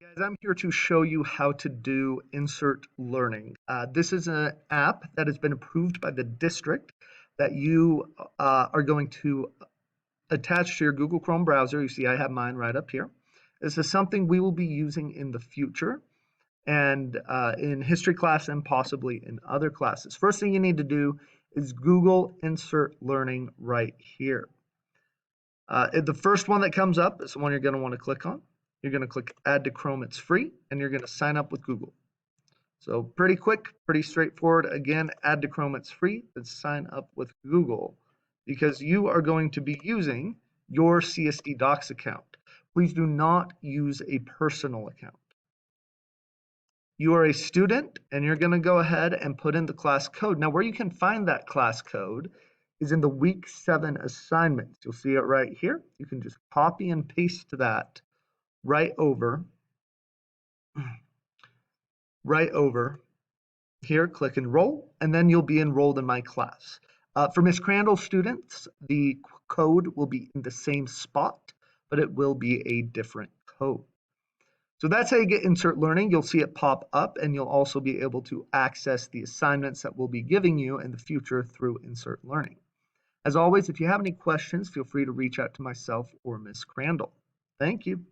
Guys, I'm here to show you how to do insert learning. This is an app that has been approved by the district that you are going to attach to your Google Chrome browser. You see, I have mine right up here. This is something we will be using in the future and in history class and possibly in other classes. First thing you need to do is Google insert learning right here. The first one that comes up is the one you're going to want to click on. You're going to click add to Chrome. It's free, and you're going to sign up with Google. So pretty quick, pretty straightforward. Again, add to Chrome. It's free. Then sign up with Google because you are going to be using your CSD Docs account. Please do not use a personal account. You are a student, and you're going to go ahead and put in the class code. Now, where you can find that class code is in the week 7 assignments. You'll see it right here. You can just copy and paste that right over here, click enroll, and then you'll be enrolled in my class. For Miss Crandall students, the code will be in the same spot, but it will be a different code. So that's how you get insert learning. You'll see it pop up, and you'll also be able to access the assignments that we'll be giving you in the future through insert learning. As always, if you have any questions, feel free to reach out to myself or Miss Crandall. Thank you.